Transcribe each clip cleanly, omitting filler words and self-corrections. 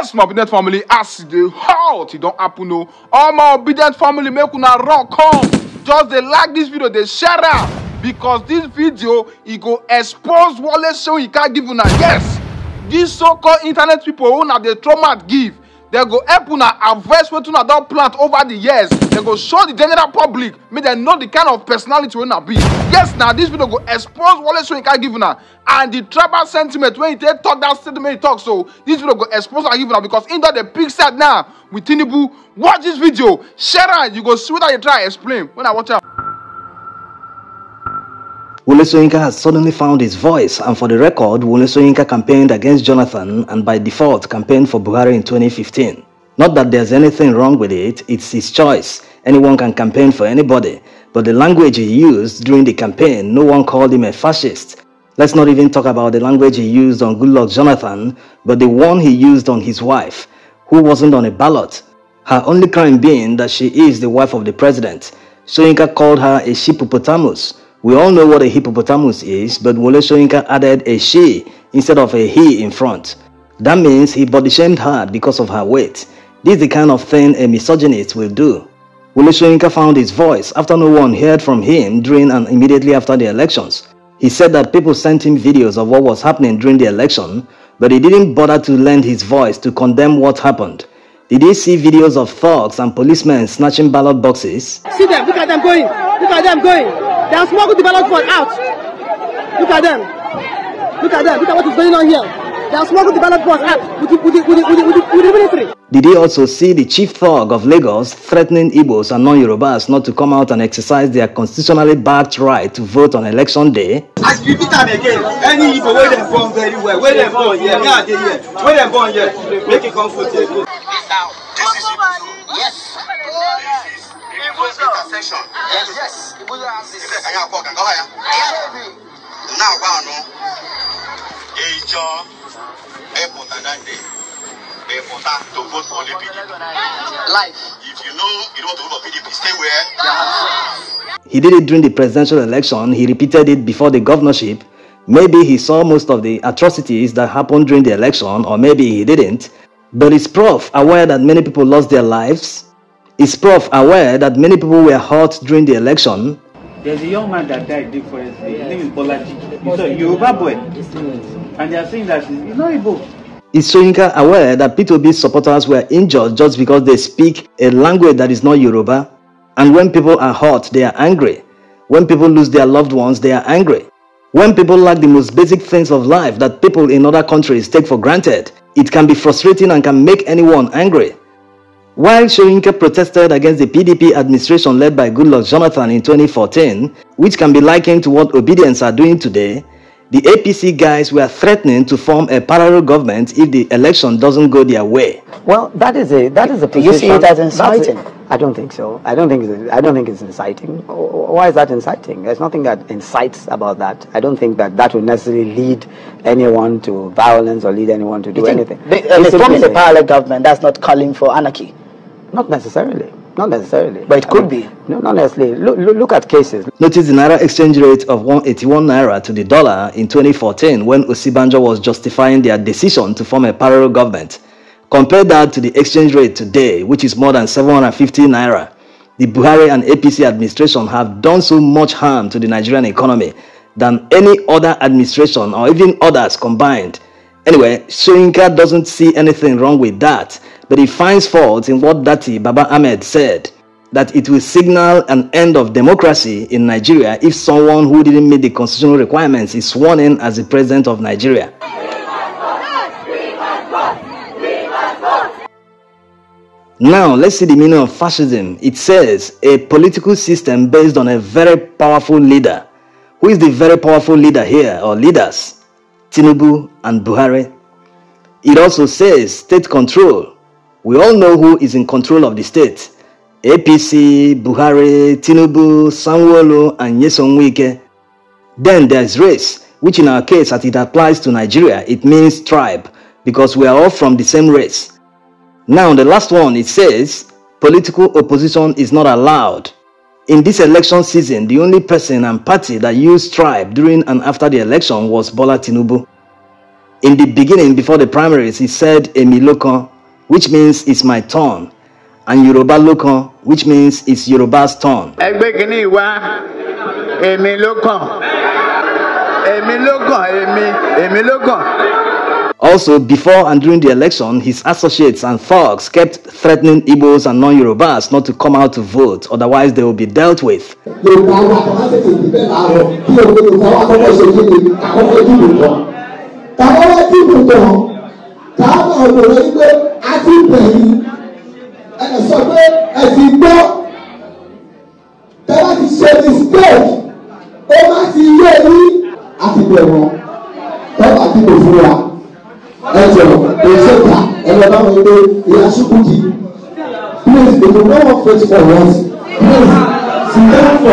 Yes, my obedient family, as the halt, it don't happen no. All my obedient family, make una run come. Just they like this video, they share it. Because this video, it go expose Wole Soyinka give una. Yes, these so-called internet people who na the trauma give, they go help una avoid what una don plant over the years. They go show the general public, make them know the kind of personality we na be. Yes, now this video go expose Wole Soyinka give una and the tribal sentiment when he talk that statement he talk. So this video go expose and give una because in the big side now with Tinubu. Watch this video, share it, you go see what I try explain when I watch out. Wole Soyinka has suddenly found his voice, and for the record, Wole Soyinka campaigned against Jonathan and by default campaigned for Buhari in 2015. Not that there's anything wrong with it, it's his choice. Anyone can campaign for anybody, but the language he used during the campaign, no one called him a fascist. Let's not even talk about the language he used on Goodluck Jonathan, but the one he used on his wife, who wasn't on a ballot. Her only crime being that she is the wife of the president. Soyinka called her a hippopotamus. We all know what a hippopotamus is, but Wole Soyinka added a she instead of a he in front. That means he body shamed her because of her weight. This is the kind of thing a misogynist will do. Wole Soyinka found his voice after no one heard from him during and immediately after the elections. He said that people sent him videos of what was happening during the election, but he didn't bother to lend his voice to condemn what happened. Did he see videos of thugs and policemen snatching ballot boxes? See them, look at them going, look at them going. They are smoking the ballot box out. Look at them, look at them, look at what is going on here. They are smoking the ballot box out with the military. Did he also see the chief thug of Lagos threatening Igbos and non-Yorubas not to come out and exercise their constitutionally backed right to vote on election day? I repeat them again. Any Igbo where they born very well, where they born here, where they born here, make it come for this is yes. This is intersection. Yes. Now, to vote for the PDP. Life. If you know you don't want to vote for PDP, stay where. He did it during the presidential election. He repeated it before the governorship. Maybe he saw most of the atrocities that happened during the election, or maybe he didn't. But is Prof aware that many people lost their lives? Is Prof aware that many people were hurt during the election? There's a young man that died differently. His name is Bolaji. He's a Yoruba boy. And they are saying that he's not Igbo. Is Soyinka aware that P2B supporters were injured just because they speak a language that is not Yoruba? And when people are hurt, they are angry. When people lose their loved ones, they are angry. When people lack the most basic things of life that people in other countries take for granted, it can be frustrating and can make anyone angry. While Soyinka protested against the PDP administration led by Goodluck Jonathan in 2014, which can be likened to what Obedience are doing today, the APC guys were threatening to form a parallel government if the election doesn't go their way. Well, that is a position. Do you see it as inciting? I don't think so. I don't think it's inciting. Why is that inciting? There's nothing that incites about that. I don't think that would necessarily lead anyone to violence or lead anyone to do anything. Forming a parallel government, that's not calling for anarchy. Not necessarily. Not necessarily. But it could be. No, not necessarily. Look at cases. Notice the Naira exchange rate of 181 Naira to the dollar in 2014 when Osibanjo was justifying their decision to form a parallel government. Compare that to the exchange rate today, which is more than 750 Naira. The Buhari and APC administration have done so much harm to the Nigerian economy than any other administration or even others combined. Anyway, Soyinka doesn't see anything wrong with that, but he finds fault in what Dati Baba Ahmed said, that it will signal an end of democracy in Nigeria if someone who didn't meet the constitutional requirements is sworn in as the president of Nigeria. Now, let's see the meaning of fascism. It says, a political system based on a very powerful leader. Who is the very powerful leader here, or leaders? Tinubu and Buhari. It also says state control. We all know who is in control of the state. APC, Buhari, Tinubu, Sanwo-Olu, and Nyesom Wike. Then there's race, which in our case, as it applies to Nigeria, it means tribe, because we are all from the same race. Now, the last one, it says, political opposition is not allowed. In this election season, the only person and party that used tribe during and after the election was Bola Tinubu. In the beginning, before the primaries, he said Emi Lokan, which means it's my turn, and Yoruba Lokan, which means it's Yoruba's turn. Emi Lokan. Also, before and during the election, his associates and thugs kept threatening Igbos and non-Yorubas not to come out to vote, otherwise they will be dealt with. Please, they do not want face for us. Please, sit down for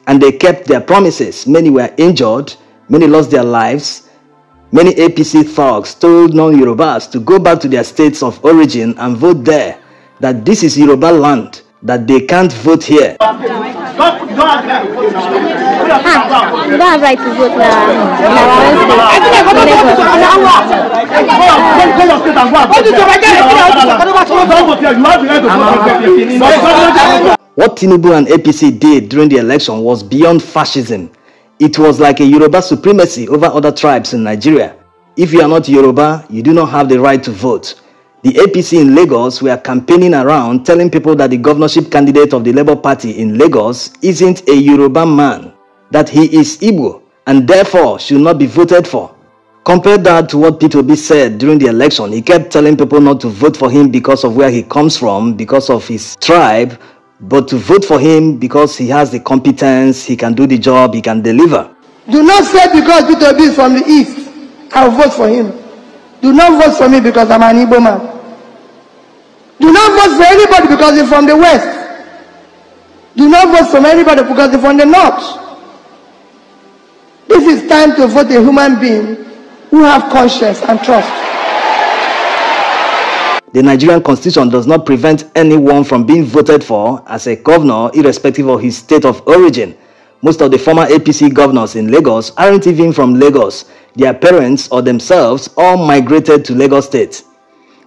And they kept their promises. Many were injured, many lost their lives. Many APC thugs told non-Yorubas to go back to their states of origin and vote there, that this is Yoruba land, that they can't vote here. You don't have right to vote now. What Tinubu and APC did during the election was beyond fascism. It was like a Yoruba supremacy over other tribes in Nigeria. If you are not Yoruba, you do not have the right to vote. The APC in Lagos were campaigning around telling people that the governorship candidate of the Labour Party in Lagos isn't a Yoruba man, that he is Igbo and therefore should not be voted for. Compare that to what V0ice said during the election. He kept telling people not to vote for him because of where he comes from, because of his tribe, but to vote for him because he has the competence, he can do the job, he can deliver. Do not say because V0ice is from the east, I'll vote for him. Do not vote for me because I'm an Igbo man. Do not vote for anybody because he's from the west. Do not vote for anybody because he's from the north. This is time to vote a human being who have conscience and trust. The Nigerian constitution does not prevent anyone from being voted for as a governor irrespective of his state of origin. Most of the former APC governors in Lagos aren't even from Lagos. Their parents or themselves all migrated to Lagos State.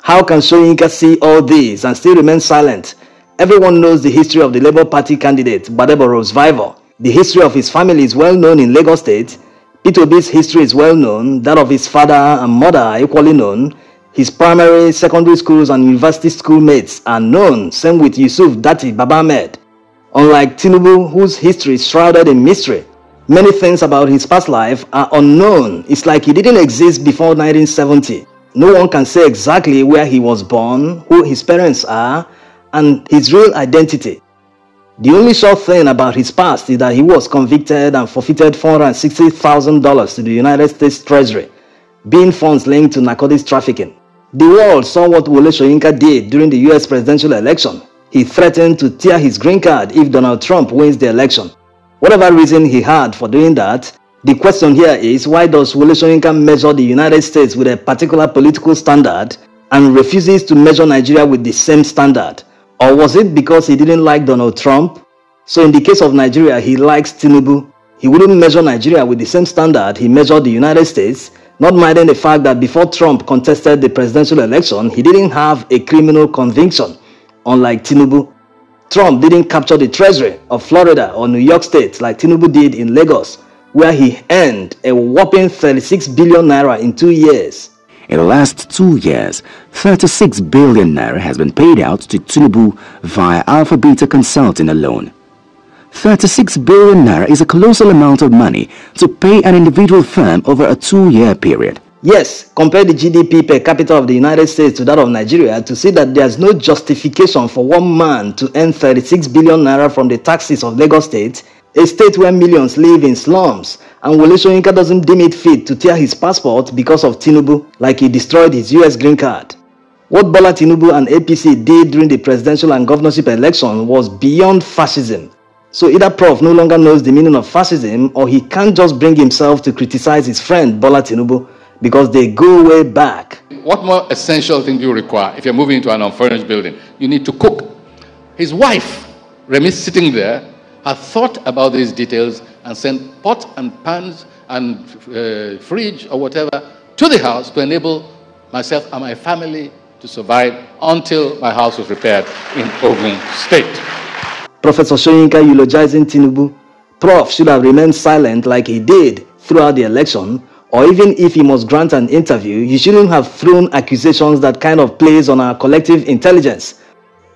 How can Soyinka see all this and still remain silent? Everyone knows the history of the Labour Party candidate, Gbadebo Survivor. The history of his family is well known in Lagos State. V0ice's history is well known. That of his father and mother are equally known. His primary, secondary schools and university schoolmates are known. Same with Yusuf Dati Baba Ahmed. Unlike Tinubu, whose history is shrouded in mystery, many things about his past life are unknown. It's like he didn't exist before 1970. No one can say exactly where he was born, who his parents are, and his real identity. The only sure thing about his past is that he was convicted and forfeited $460,000 to the United States Treasury, being funds linked to narcotics trafficking. The world saw what Wole Soyinka did during the US presidential election. He threatened to tear his green card if Donald Trump wins the election. Whatever reason he had for doing that, the question here is, why does Wole Soyinka measure the United States with a particular political standard and refuses to measure Nigeria with the same standard? Or was it because he didn't like Donald Trump? So in the case of Nigeria, he likes Tinubu. He wouldn't measure Nigeria with the same standard he measured the United States, not minding the fact that before Trump contested the presidential election, he didn't have a criminal conviction, unlike Tinubu. Trump didn't capture the treasury of Florida or New York State like Tinubu did in Lagos, where he earned a whopping 36 billion naira in 2 years. In the last 2 years, 36 billion naira has been paid out to Tinubu via Alpha Beta Consulting alone. 36 billion naira is a colossal amount of money to pay an individual firm over a 2-year period. Yes, compare the GDP per capita of the United States to that of Nigeria to see that there's no justification for one man to earn 36 billion naira from the taxes of Lagos State, a state where millions live in slums, and Wole Soyinka doesn't deem it fit to tear his passport because of Tinubu, like he destroyed his US green card. What Bola Tinubu and APC did during the presidential and governorship election was beyond fascism. So either Prof no longer knows the meaning of fascism, or he can't just bring himself to criticize his friend Bola Tinubu, because they go way back. What more essential thing do you require if you're moving into an unfurnished building? You need to cook. His wife, Remi, sitting there, had thought about these details and sent pot and pans and fridge or whatever to the house to enable myself and my family to survive until my house was repaired in Ogun State. Professor Soyinka eulogizing Tinubu. Prof should have remained silent like he did throughout the election, or even if he must grant an interview, he shouldn't have thrown accusations that kind of plays on our collective intelligence.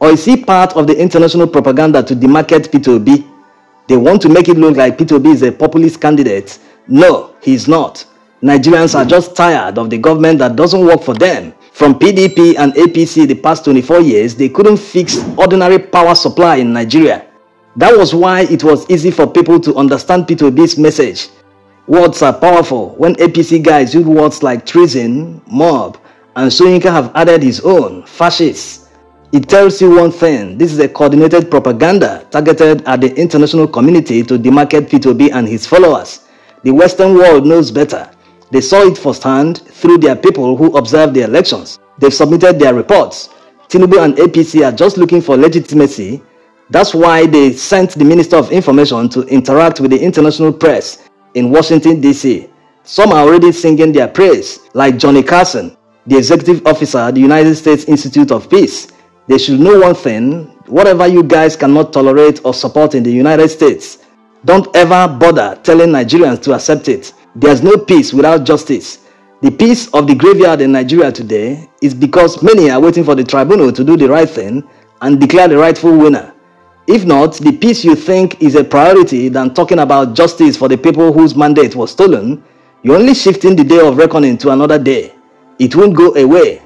Or is he part of the international propaganda to demarcate Peter Obi? They want to make it look like Peter Obi is a populist candidate. No, he's not. Nigerians are just tired of the government that doesn't work for them. From PDP and APC the past 24 years, they couldn't fix ordinary power supply in Nigeria. That was why it was easy for people to understand Peter Obi's message. Words are powerful. When APC guys use words like treason, mob, and Soyinka have added his own, fascists. It tells you one thing: this is a coordinated propaganda targeted at the international community to demarcate Peter Obi and his followers. The Western world knows better. They saw it firsthand through their people who observed the elections. They've submitted their reports. Tinubu and APC are just looking for legitimacy. That's why they sent the Minister of Information to interact with the international press in Washington, D.C. Some are already singing their praise, like Johnny Carson, the executive officer at the United States Institute of Peace. They should know one thing: whatever you guys cannot tolerate or support in the United States, don't ever bother telling Nigerians to accept it. There's no peace without justice. The peace of the graveyard in Nigeria today is because many are waiting for the tribunal to do the right thing and declare the rightful winner. If not, the peace you think is a priority than talking about justice for the people whose mandate was stolen, you're only shifting the day of reckoning to another day. It won't go away.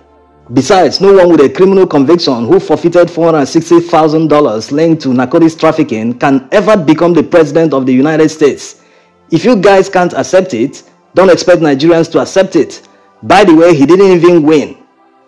Besides, no one with a criminal conviction who forfeited $460,000 linked to narcotics trafficking can ever become the president of the United States. If you guys can't accept it, don't expect Nigerians to accept it. By the way, he didn't even win.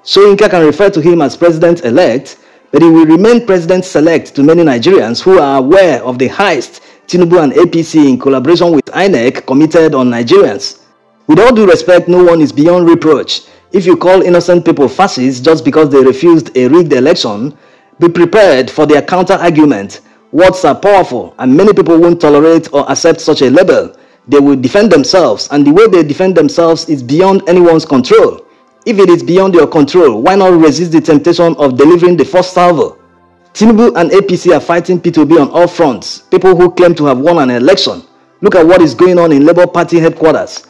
Soyinka can refer to him as president-elect, but he will remain president-select to many Nigerians who are aware of the heist Tinubu and APC in collaboration with INEC committed on Nigerians. With all due respect, no one is beyond reproach. If you call innocent people fascists just because they refused a rigged election, be prepared for their counter-argument. Words are powerful, and many people won't tolerate or accept such a label. They will defend themselves, and the way they defend themselves is beyond anyone's control. If it is beyond your control, why not resist the temptation of delivering the first salvo? Tinubu and APC are fighting Peter Obi on all fronts, people who claim to have won an election. Look at what is going on in Labour Party headquarters.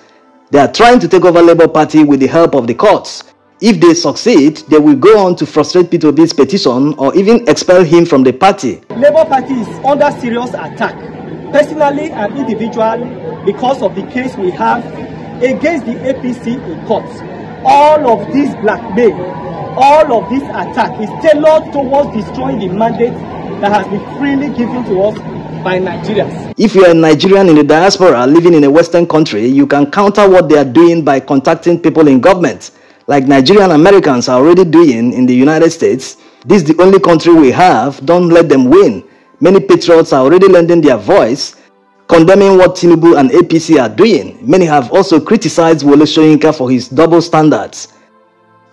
They are trying to take over Labour Party with the help of the courts. If they succeed, they will go on to frustrate Peter Obi's petition or even expel him from the party. Labour Party is under serious attack, personally and individually, because of the case we have against the APC in courts. All of this blackmail, all of this attack is tailored towards destroying the mandate that has been freely given to us by Nigerians. If you are a Nigerian in the diaspora living in a Western country, you can counter what they are doing by contacting people in government, like Nigerian Americans are already doing in the United States. This is the only country we have. Don't let them win. Many patriots are already lending their voice, condemning what Tinubu and APC are doing. Many have also criticized Wole Soyinka for his double standards.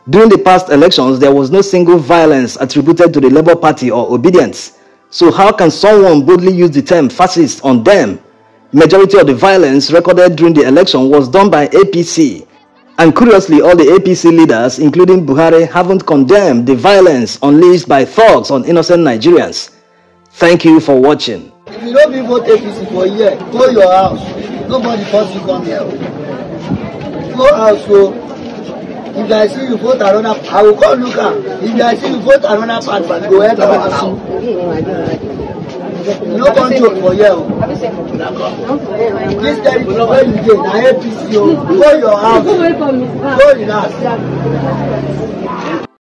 During the past elections, there was no single violence attributed to the Labour Party or obedience. So how can someone boldly use the term fascist on them? Majority of the violence recorded during the election was done by APC. And curiously, all the APC leaders, including Buhari, haven't condemned the violence unleashed by thugs on innocent Nigerians. Thank you for watching. If you don't vote APC for a year, go your house. Nobody force you come here. Go house, go. If I see you vote another, I will call look at. If I see you vote another party, go ahead and house. You no come joke for here. This territory where you get, na APC, go your house. Go relax.